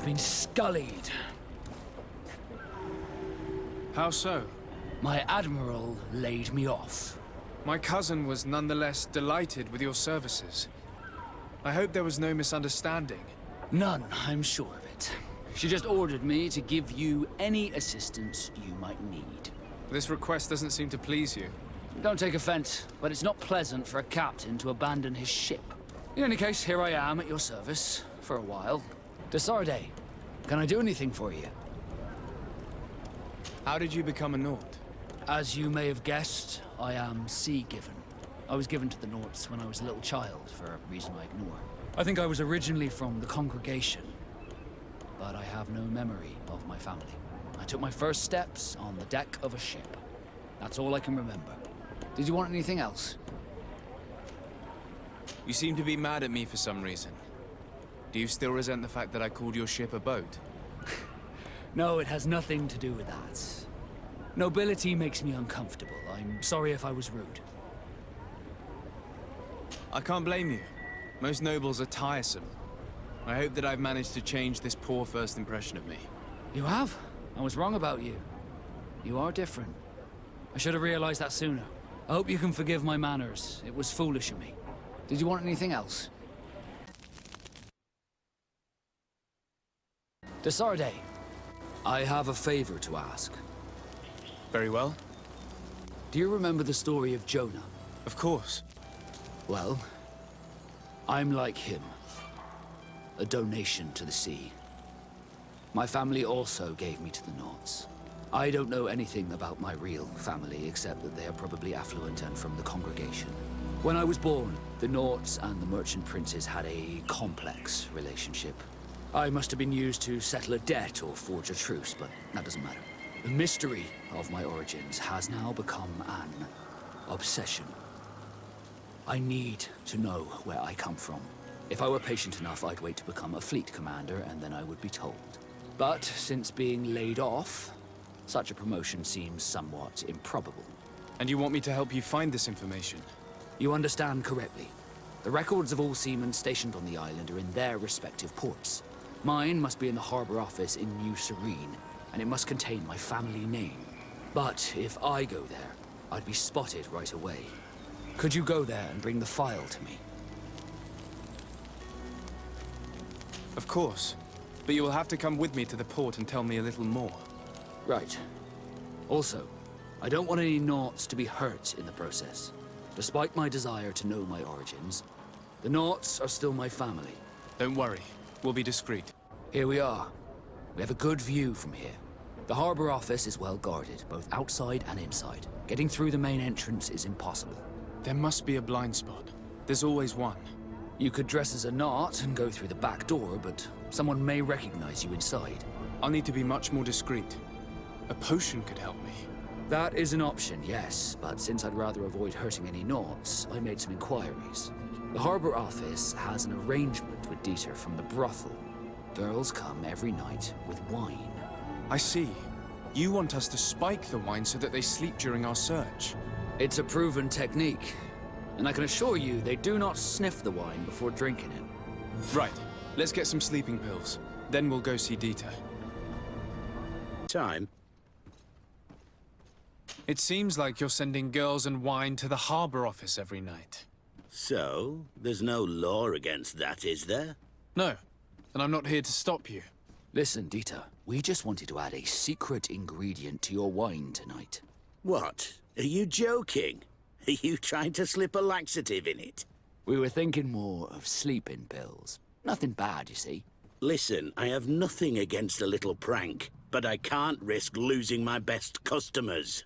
I've been scullied. How so? My admiral laid me off. My cousin was nonetheless delighted with your services. I hope there was no misunderstanding. None, I'm sure of it. She just ordered me to give you any assistance you might need. This request doesn't seem to please you. Don't take offense, but it's not pleasant for a captain to abandon his ship. In any case, here I am at your service, for a while. Darcy, can I do anything for you? How did you become a Naut? As you may have guessed, I am sea-given. I was given to the Nauts when I was a little child, for a reason I ignore. I think I was originally from the congregation, but I have no memory of my family. I took my first steps on the deck of a ship. That's all I can remember. Did you want anything else? You seem to be mad at me for some reason. Do you still resent the fact that I called your ship a boat? No, it has nothing to do with that. Nobility makes me uncomfortable. I'm sorry if I was rude. I can't blame you. Most nobles are tiresome. I hope that I've managed to change this poor first impression of me. You have? I was wrong about you. You are different. I should have realized that sooner. I hope you can forgive my manners. It was foolish of me. Did you want anything else? Darcy, I have a favor to ask. Very well. Do you remember the story of Jonah? Of course. Well, I'm like him. A donation to the sea. My family also gave me to the Nauts. I don't know anything about my real family, except that they are probably affluent and from the congregation. When I was born, the Nauts and the merchant princes had a complex relationship. I must have been used to settle a debt or forge a truce, but that doesn't matter. The mystery of my origins has now become an obsession. I need to know where I come from. If I were patient enough, I'd wait to become a fleet commander, and then I would be told. But since being laid off, such a promotion seems somewhat improbable. And you want me to help you find this information? You understand correctly. The records of all seamen stationed on the island are in their respective ports. Mine must be in the harbor office in New Serene, and it must contain my family name. But if I go there, I'd be spotted right away. Could you go there and bring the file to me? Of course. But you will have to come with me to the port and tell me a little more. Right. Also, I don't want any Nauts to be hurt in the process. Despite my desire to know my origins, the Nauts are still my family. Don't worry. We'll be discreet. Here we are. We have a good view from here. The harbor office is well guarded, both outside and inside. Getting through the main entrance is impossible. There must be a blind spot. There's always one. You could dress as a Naut and go through the back door, but someone may recognize you inside. I'll need to be much more discreet. A potion could help me. That is an option, yes, but since I'd rather avoid hurting any Nauts, I made some inquiries. The harbor office has an arrangement with Dieter from the brothel. Girls come every night with wine. I see. You want us to spike the wine so that they sleep during our search. It's a proven technique, and I can assure you they do not sniff the wine before drinking it. Right. Let's get some sleeping pills. Then we'll go see Dieter. Time? It seems like you're sending girls and wine to the harbor office every night. So, there's no law against that, is there? No, and I'm not here to stop you. Listen, Dieter, we just wanted to add a secret ingredient to your wine tonight. What? Are you joking? Are you trying to slip a laxative in it? We were thinking more of sleeping pills. Nothing bad, you see. Listen, I have nothing against a little prank, but I can't risk losing my best customers.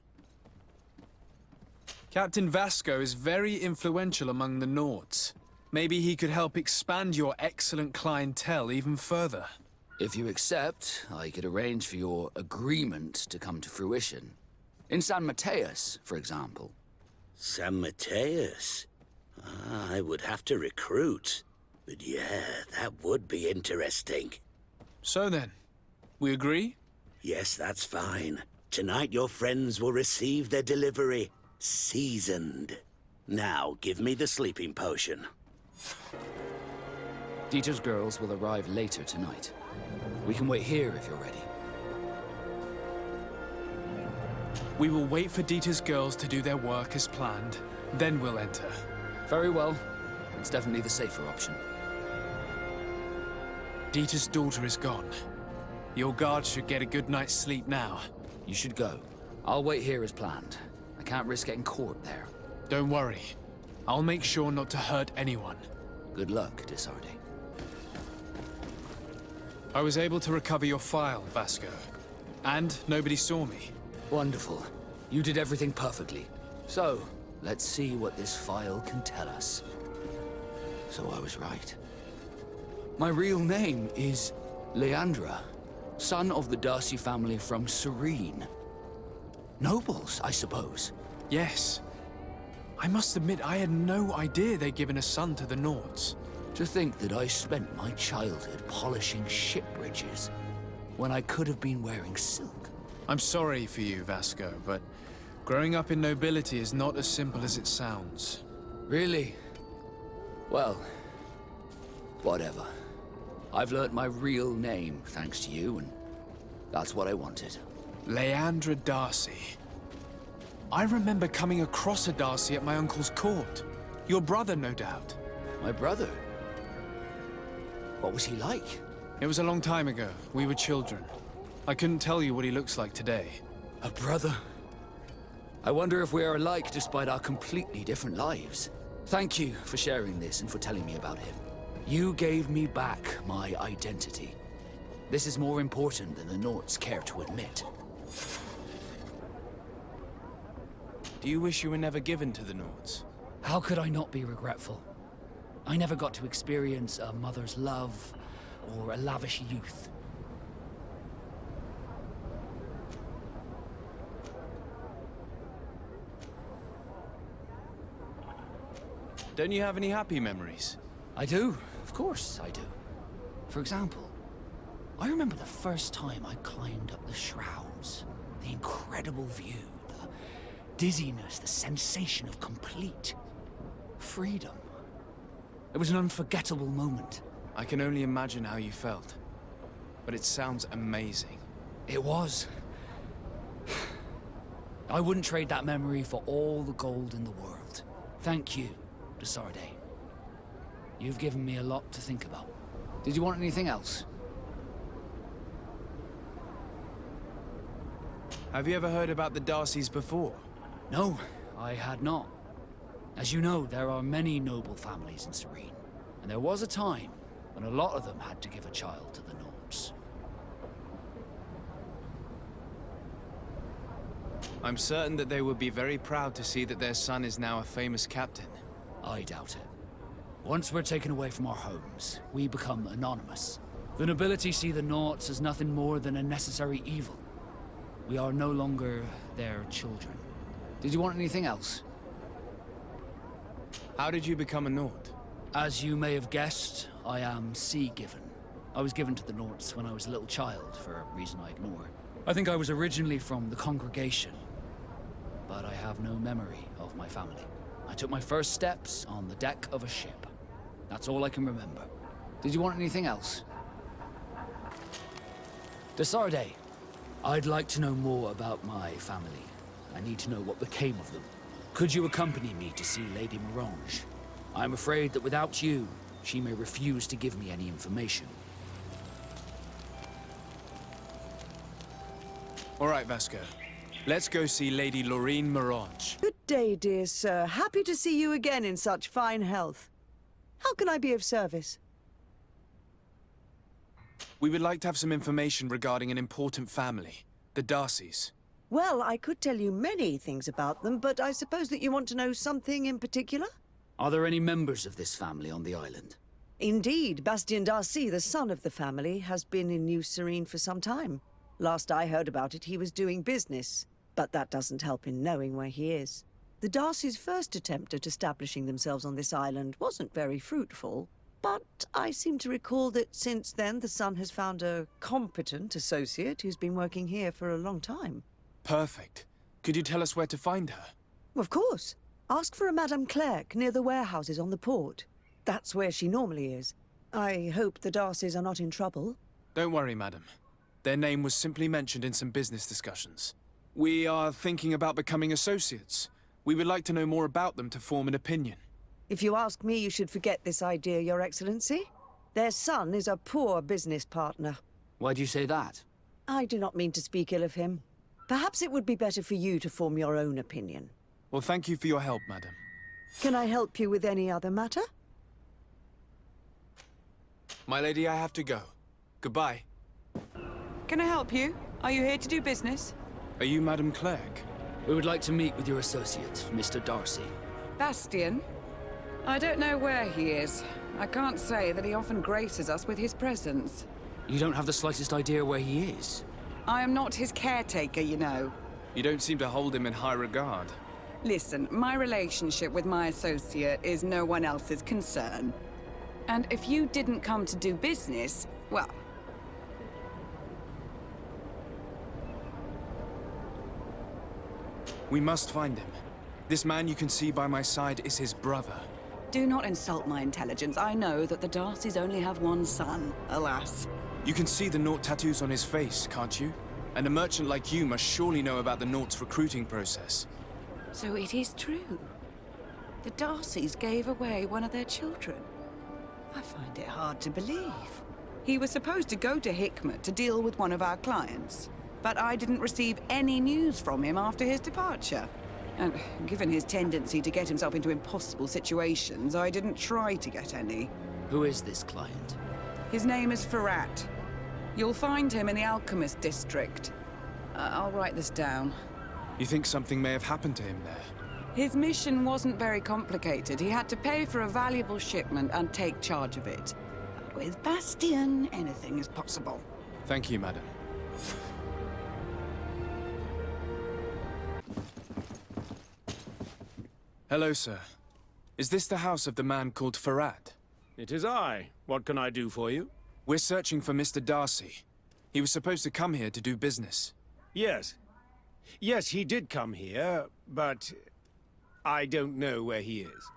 Captain Vasco is very influential among the Nauts. Maybe he could help expand your excellent clientele even further. If you accept, I could arrange for your agreement to come to fruition. In San Mateus, for example. San Mateus? I would have to recruit. But yeah, that would be interesting. So then, we agree? Yes, that's fine. Tonight your friends will receive their delivery. Seasoned. Now, give me the sleeping potion. Dieter's girls will arrive later tonight. We can wait here if you're ready. We will wait for Dieter's girls to do their work as planned, then we'll enter. Very well. It's definitely the safer option. Dieter's daughter is gone. Your guards should get a good night's sleep now. You should go. I'll wait here as planned. I can't risk getting caught there. Don't worry. I'll make sure not to hurt anyone. Good luck, Darcy. I was able to recover your file, Vasco. And nobody saw me. Wonderful. You did everything perfectly. So, let's see what this file can tell us. So I was right. My real name is Leandra, son of the Darcy family from Serene. Nobles, I suppose. Yes. I must admit, I had no idea they'd given a son to the Naughts. To think that I spent my childhood polishing ship bridges, when I could have been wearing silk. I'm sorry for you, Vasco, but growing up in nobility is not as simple as it sounds. Really? Well, whatever. I've learnt my real name thanks to you, and that's what I wanted. Leandra Darcy. I remember coming across a Darcy at my uncle's court. Your brother, no doubt. My brother? What was he like? It was a long time ago. We were children. I couldn't tell you what he looks like today. A brother? I wonder if we are alike despite our completely different lives. Thank you for sharing this and for telling me about him. You gave me back my identity. This is more important than the Naughts care to admit. Do you wish you were never given to the Naughts? How could I not be regretful? I never got to experience a mother's love or a lavish youth. Don't you have any happy memories? I do, of course I do. For example, I remember the first time I climbed up the shrouds. The incredible view, the dizziness, the sensation of complete freedom. It was an unforgettable moment. I can only imagine how you felt. But it sounds amazing. It was. I wouldn't trade that memory for all the gold in the world. Thank you, Darcy. You've given me a lot to think about. Did you want anything else? Have you ever heard about the Darcys before? No, I had not. As you know, there are many noble families in Serene, and there was a time when a lot of them had to give a child to the Naughts. I'm certain that they would be very proud to see that their son is now a famous captain. I doubt it. Once we're taken away from our homes, we become anonymous. The nobility see the Naughts as nothing more than a necessary evil. We are no longer their children. Did you want anything else? How did you become a Naught? As you may have guessed, I am sea-given. I was given to the Naughts when I was a little child, for a reason I ignore. I think I was originally from the congregation, but I have no memory of my family. I took my first steps on the deck of a ship. That's all I can remember. Did you want anything else? Darcy, I'd like to know more about my family. I need to know what became of them. Could you accompany me to see Lady Morange? I'm afraid that without you, she may refuse to give me any information. All right, Vasco. Let's go see Lady Lorraine Morange. Good day, dear sir. Happy to see you again in such fine health. How can I be of service? We would like to have some information regarding an important family, the Darcys. Well, I could tell you many things about them, but I suppose that you want to know something in particular? Are there any members of this family on the island? Indeed, Bastian Darcy, the son of the family, has been in New Serene for some time. Last I heard about it, he was doing business, but that doesn't help in knowing where he is. The Darcys' first attempt at establishing themselves on this island wasn't very fruitful, but I seem to recall that since then the son has found a competent associate who's been working here for a long time. Perfect. Could you tell us where to find her? Of course. Ask for a Madame Clerc near the warehouses on the port. That's where she normally is. I hope the Darcys are not in trouble. Don't worry, madam. Their name was simply mentioned in some business discussions. We are thinking about becoming associates. We would like to know more about them to form an opinion. If you ask me, you should forget this idea, Your Excellency. Their son is a poor business partner. Why do you say that? I do not mean to speak ill of him. Perhaps it would be better for you to form your own opinion. Well, thank you for your help, madam. Can I help you with any other matter? My lady, I have to go. Goodbye. Can I help you? Are you here to do business? Are you Madam Clerk? We would like to meet with your associate, Mr. Darcy. Bastian? I don't know where he is. I can't say that he often graces us with his presence. You don't have the slightest idea where he is? I am not his caretaker, you know. You don't seem to hold him in high regard. Listen, my relationship with my associate is no one else's concern. And if you didn't come to do business, well... We must find him. This man you can see by my side is his brother. Do not insult my intelligence. I know that the Darcys only have one son, alas. You can see the Naught tattoos on his face, can't you? And a merchant like you must surely know about the Naught's recruiting process. So it is true. The Darcys gave away one of their children. I find it hard to believe. He was supposed to go to Hikmet to deal with one of our clients, but I didn't receive any news from him after his departure. And given his tendency to get himself into impossible situations, I didn't try to get any. Who is this client? His name is Ferrat. You'll find him in the Alchemist District. I'll write this down. You think something may have happened to him there? His mission wasn't very complicated. He had to pay for a valuable shipment and take charge of it. But with Bastian, anything is possible. Thank you, madam. Hello, sir. Is this the house of the man called Ferrat? It is I. What can I do for you? We're searching for Mr. Darcy. He was supposed to come here to do business. Yes. Yes, he did come here, but I don't know where he is.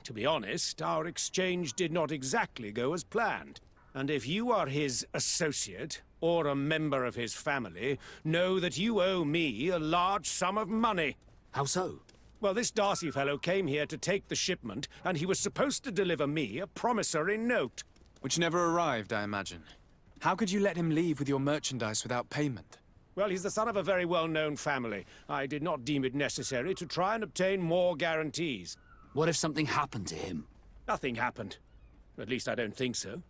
To be honest, our exchange did not exactly go as planned. And if you are his associate, or a member of his family, know that you owe me a large sum of money. How so? Well, this Darcy fellow came here to take the shipment, and he was supposed to deliver me a promissory note. Which never arrived, I imagine. How could you let him leave with your merchandise without payment? Well, he's the son of a very well-known family. I did not deem it necessary to try and obtain more guarantees. What if something happened to him? Nothing happened. At least I don't think so.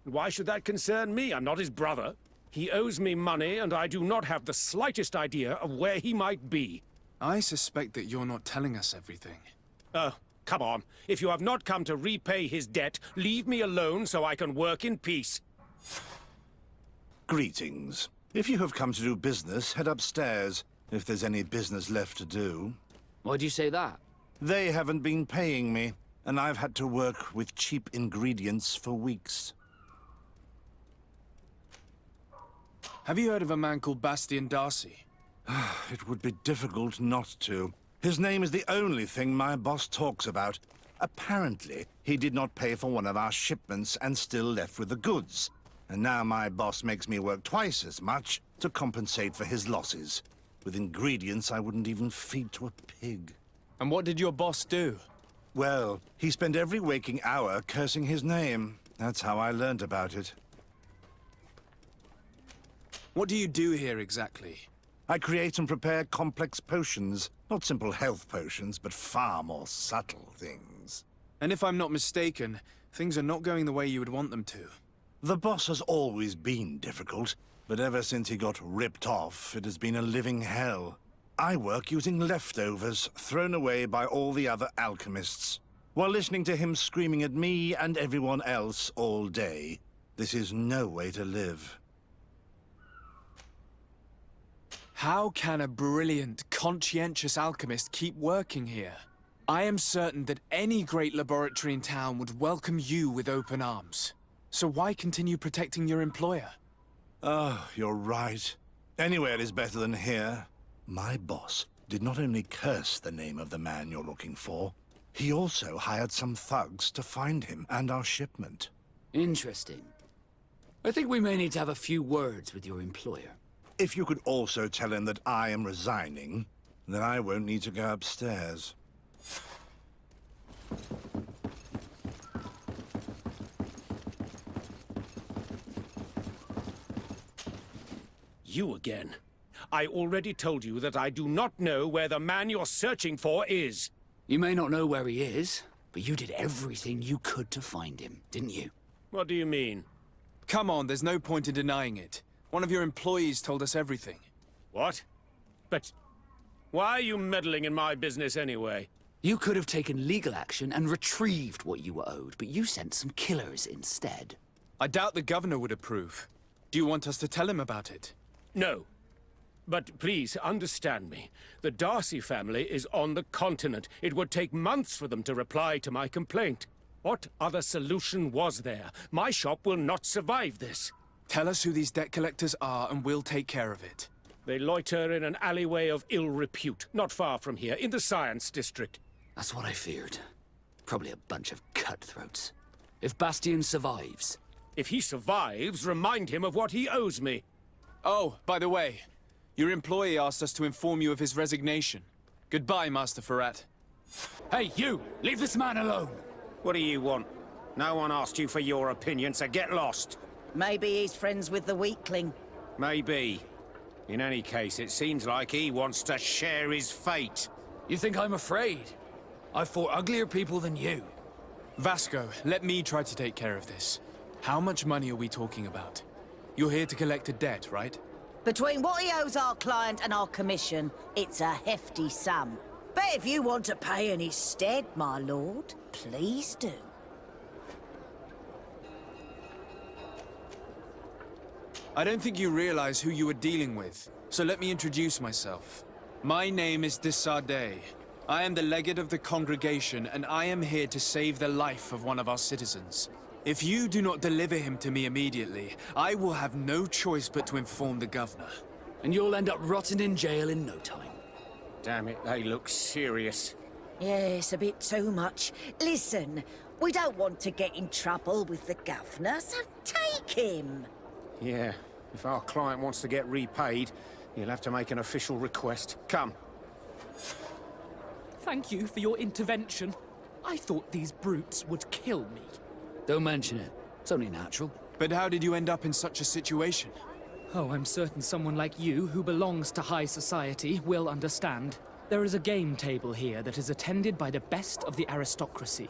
And why should that concern me? I'm not his brother. He owes me money, and I do not have the slightest idea of where he might be. I suspect that you're not telling us everything. Oh, come on. If you have not come to repay his debt, leave me alone so I can work in peace. Greetings. If you have come to do business, head upstairs, if there's any business left to do. Why do you say that? They haven't been paying me, and I've had to work with cheap ingredients for weeks. Have you heard of a man called Bastian Darcy? It would be difficult not to. His name is the only thing my boss talks about. Apparently, he did not pay for one of our shipments and still left with the goods. And now my boss makes me work twice as much to compensate for his losses. With ingredients I wouldn't even feed to a pig. And what did your boss do? Well, he spent every waking hour cursing his name. That's how I learned about it. What do you do here exactly? I create and prepare complex potions. Not simple health potions, but far more subtle things. And if I'm not mistaken, things are not going the way you would want them to. The boss has always been difficult, but ever since he got ripped off, it has been a living hell. I work using leftovers thrown away by all the other alchemists, while listening to him screaming at me and everyone else all day. This is no way to live. How can a brilliant, conscientious alchemist keep working here? I am certain that any great laboratory in town would welcome you with open arms. So why continue protecting your employer? Oh, you're right. Anywhere is better than here. My boss did not only curse the name of the man you're looking for, he also hired some thugs to find him and our shipment. Interesting. I think we may need to have a few words with your employer. If you could also tell him that I am resigning, then I won't need to go upstairs. You again. I already told you that I do not know where the man you're searching for is. You may not know where he is, but you did everything you could to find him, didn't you? What do you mean? Come on, there's no point in denying it. One of your employees told us everything. What? But why are you meddling in my business anyway? You could have taken legal action and retrieved what you were owed, but you sent some killers instead. I doubt the governor would approve. Do you want us to tell him about it? No. But please, understand me. The Darcy family is on the continent. It would take months for them to reply to my complaint. What other solution was there? My shop will not survive this. Tell us who these debt collectors are and we'll take care of it. They loiter in an alleyway of ill repute, not far from here, in the Science District. That's what I feared. Probably a bunch of cutthroats. If Bastian survives... If he survives, remind him of what he owes me. Oh, by the way, your employee asked us to inform you of his resignation. Goodbye, Master Ferrat. Hey, you! Leave this man alone! What do you want? No one asked you for your opinion, so get lost. Maybe he's friends with the weakling. Maybe. In any case, it seems like he wants to share his fate. You think I'm afraid? I've fought uglier people than you. Vasco, let me try to take care of this. How much money are we talking about? You're here to collect a debt, right? Between what he owes our client and our commission, it's a hefty sum. But if you want to pay in his stead, my lord, please do. I don't think you realize who you are dealing with, so let me introduce myself. My name is de Sardet. I am the legate of the congregation, and I am here to save the life of one of our citizens. If you do not deliver him to me immediately, I will have no choice but to inform the governor. And you'll end up rotting in jail in no time. Damn it, they look serious. Yes, a bit too much. Listen, we don't want to get in trouble with the governor, so take him. Yeah, if our client wants to get repaid, he'll have to make an official request. Come. Thank you for your intervention. I thought these brutes would kill me. Don't mention it. It's only natural. But how did you end up in such a situation? Oh, I'm certain someone like you, who belongs to high society, will understand. There is a game table here that is attended by the best of the aristocracy.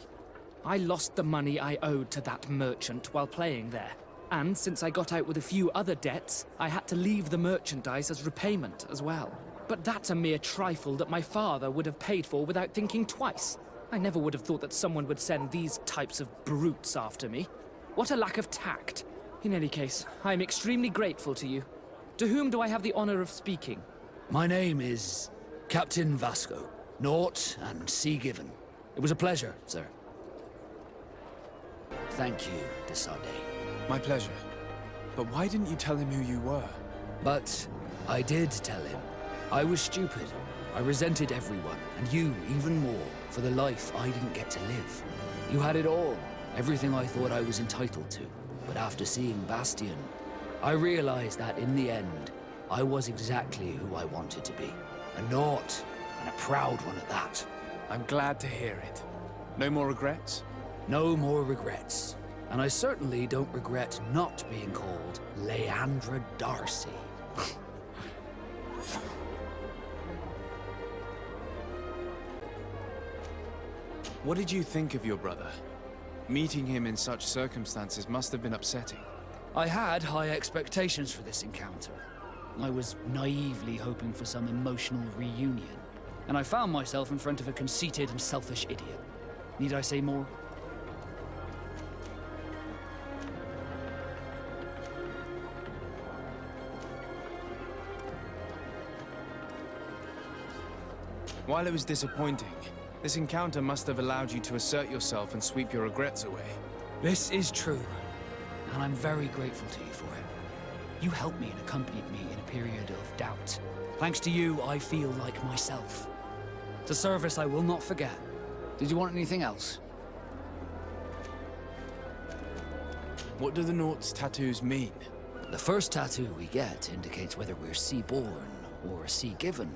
I lost the money I owed to that merchant while playing there. And since I got out with a few other debts, I had to leave the merchandise as repayment as well. But that's a mere trifle that my father would have paid for without thinking twice. I never would have thought that someone would send these types of brutes after me. What a lack of tact. In any case, I am extremely grateful to you. To whom do I have the honor of speaking? My name is Captain Vasco. Naught and Sea Given. It was a pleasure, sir. Thank you, de Sardet. My pleasure. But why didn't you tell him who you were? But I did tell him. I was stupid. I resented everyone, and you even more, for the life I didn't get to live. You had it all, everything I thought I was entitled to. But after seeing Bastian, I realized that in the end, I was exactly who I wanted to be. A naught, and a proud one at that. I'm glad to hear it. No more regrets? No more regrets. And I certainly don't regret not being called Leandra Darcy. What did you think of your brother? Meeting him in such circumstances must have been upsetting. I had high expectations for this encounter. I was naively hoping for some emotional reunion. And I found myself in front of a conceited and selfish idiot. Need I say more? While it was disappointing, this encounter must have allowed you to assert yourself and sweep your regrets away. This is true, and I'm very grateful to you for it. You helped me and accompanied me in a period of doubt. Thanks to you, I feel like myself. It's a service I will not forget. Did you want anything else? What do the Naught's tattoos mean? The first tattoo we get indicates whether we're sea-born or sea-given.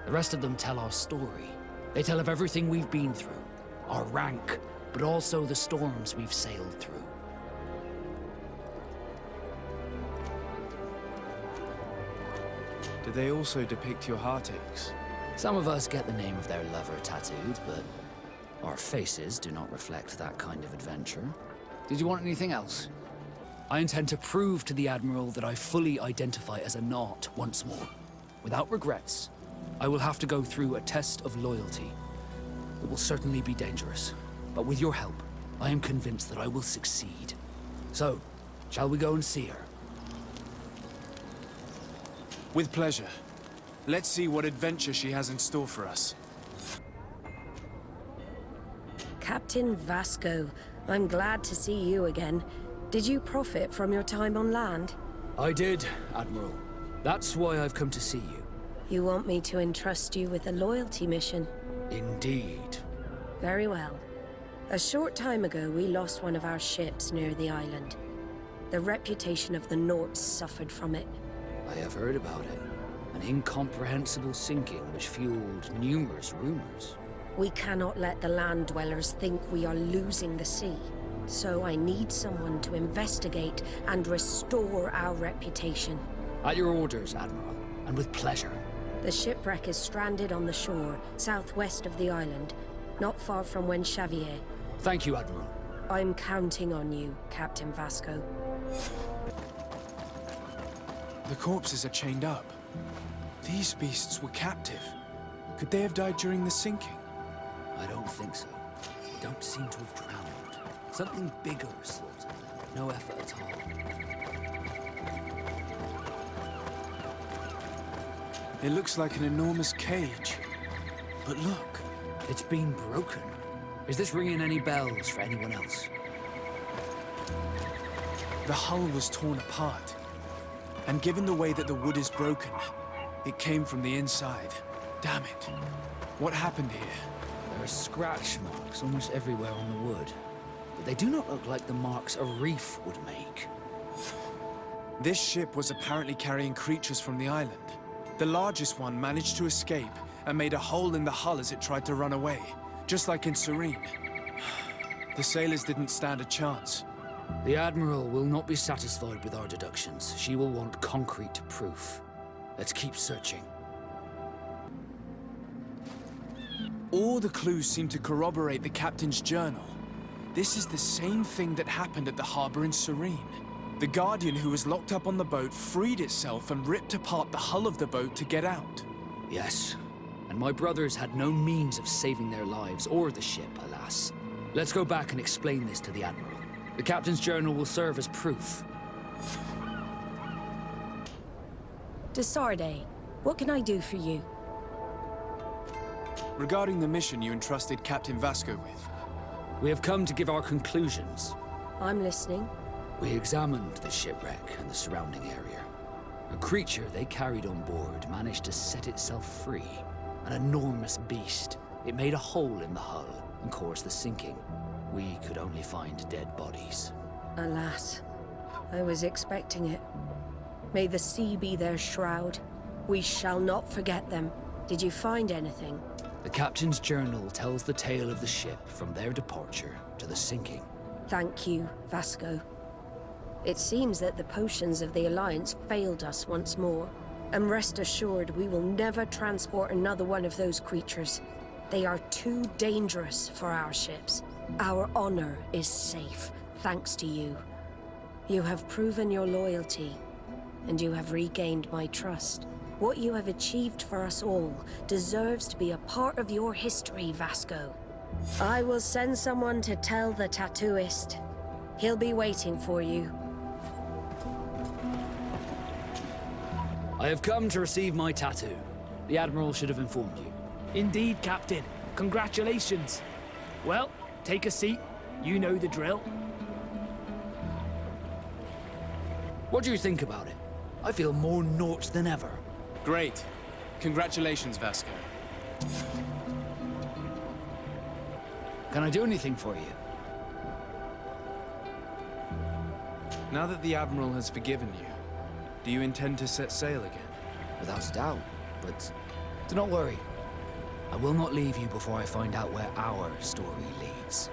The rest of them tell our story. They tell of everything we've been through, our rank, but also the storms we've sailed through. Do they also depict your heartaches? Some of us get the name of their lover tattooed, but our faces do not reflect that kind of adventure. Did you want anything else? I intend to prove to the Admiral that I fully identify as a Naut once more. Without regrets, I will have to go through a test of loyalty. It will certainly be dangerous, but with your help, I am convinced that I will succeed. So, shall we go and see her? With pleasure. Let's see what adventure she has in store for us. Captain Vasco, I'm glad to see you again. Did you profit from your time on land? I did, Admiral. That's why I've come to see you. You want me to entrust you with a loyalty mission? Indeed. Very well. A short time ago, we lost one of our ships near the island. The reputation of the Naughts suffered from it. I have heard about it. An incomprehensible sinking which fueled numerous rumors. We cannot let the land dwellers think we are losing the sea. So I need someone to investigate and restore our reputation. At your orders, Admiral, and with pleasure. The shipwreck is stranded on the shore, southwest of the island, not far from Wen Xavier. Thank you, Admiral. I'm counting on you, Captain Vasco. The corpses are chained up. These beasts were captive. Could they have died during the sinking? I don't think so. They don't seem to have drowned. Something bigger slaughtered them. No effort at all. It looks like an enormous cage. But look. It's been broken. Is this ringing any bells for anyone else? The hull was torn apart. And given the way that the wood is broken, it came from the inside. Damn it. What happened here? There are scratch marks almost everywhere on the wood. But they do not look like the marks a reef would make. This ship was apparently carrying creatures from the island. The largest one managed to escape and made a hole in the hull as it tried to run away, just like in Serene. The sailors didn't stand a chance. The Admiral will not be satisfied with our deductions. She will want concrete proof. Let's keep searching. All the clues seem to corroborate the captain's journal. This is the same thing that happened at the harbor in Serene. The Guardian who was locked up on the boat freed itself and ripped apart the hull of the boat to get out. Yes, and my brothers had no means of saving their lives or the ship, alas. Let's go back and explain this to the Admiral. The captain's journal will serve as proof. Desarde, what can I do for you? Regarding the mission you entrusted Captain Vasco with. We have come to give our conclusions. I'm listening. We examined the shipwreck and the surrounding area. A creature they carried on board managed to set itself free. An enormous beast. It made a hole in the hull and caused the sinking. We could only find dead bodies. Alas, I was expecting it. May the sea be their shroud. We shall not forget them. Did you find anything? The captain's journal tells the tale of the ship from their departure to the sinking. Thank you, Vasco. It seems that the potions of the Alliance failed us once more. And rest assured, we will never transport another one of those creatures. They are too dangerous for our ships. Our honor is safe, thanks to you. You have proven your loyalty, and you have regained my trust. What you have achieved for us all deserves to be a part of your history, Vasco. I will send someone to tell the tattooist. He'll be waiting for you. I have come to receive my tattoo. The Admiral should have informed you. Indeed, Captain. Congratulations. Well, take a seat. You know the drill. What do you think about it? I feel more Naut than ever. Great. Congratulations, Vasco. Can I do anything for you? Now that the Admiral has forgiven you, do you intend to set sail again? Without a doubt, but do not worry. I will not leave you before I find out where our story leads.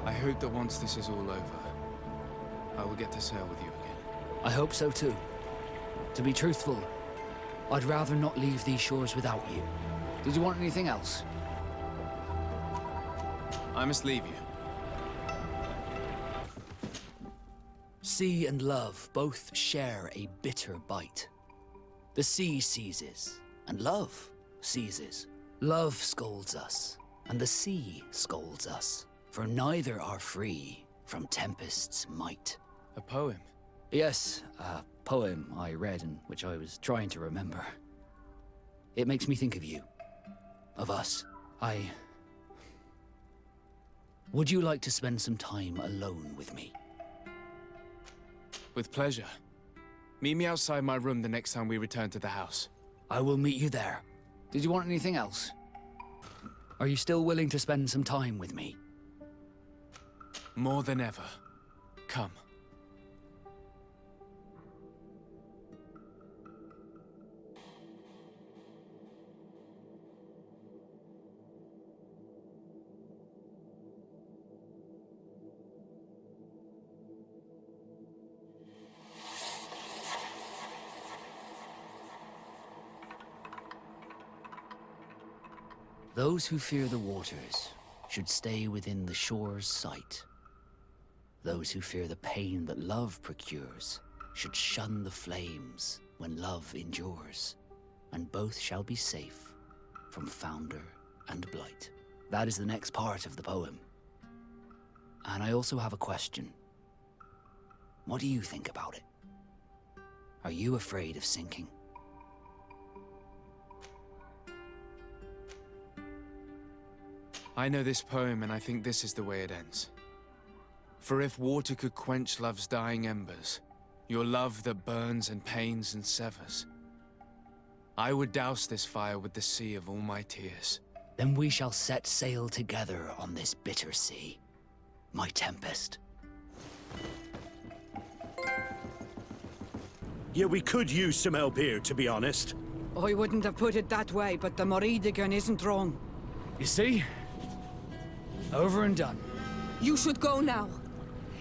I hope that once this is all over, I will get to sail with you again. I hope so too. To be truthful, I'd rather not leave these shores without you. Did you want anything else? I must leave you. Sea and love both share a bitter bite. The sea seizes, and love seizes. Love scolds us, and the sea scolds us, for neither are free from tempest's might. A poem? Yes, a poem I read and which I was trying to remember. It makes me think of you. Of us. Would you like to spend some time alone with me? With pleasure. Meet me outside my room the next time we return to the house. I will meet you there. Did you want anything else? Are you still willing to spend some time with me? More than ever. Come. Those who fear the waters should stay within the shore's sight. Those who fear the pain that love procures should shun the flames when love endures, and both shall be safe from founder and blight. That is the next part of the poem. And I also have a question. What do you think about it? Are you afraid of sinking? I know this poem, and I think this is the way it ends. For if water could quench love's dying embers, your love that burns and pains and severs, I would douse this fire with the sea of all my tears. Then we shall set sail together on this bitter sea, my tempest. Yeah, we could use some help here, to be honest. I wouldn't have put it that way, but the naughtygaming isn't wrong. You see? Over and done. You should go now.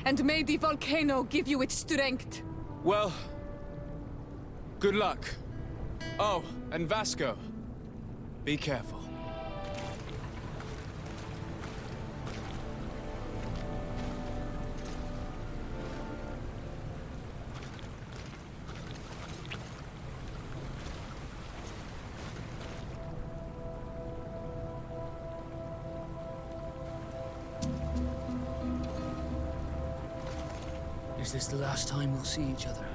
And may the volcano give you its strength. Well, good luck. Oh, and Vasco, be careful. Is this the last time we'll see each other?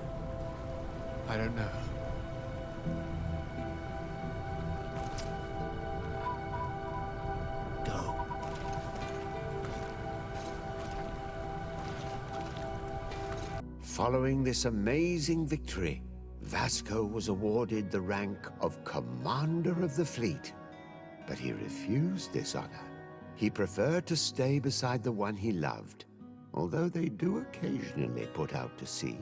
I don't know. Go. Following this amazing victory, Vasco was awarded the rank of Commander of the Fleet. But he refused this honor. He preferred to stay beside the one he loved, although they do occasionally put out to sea.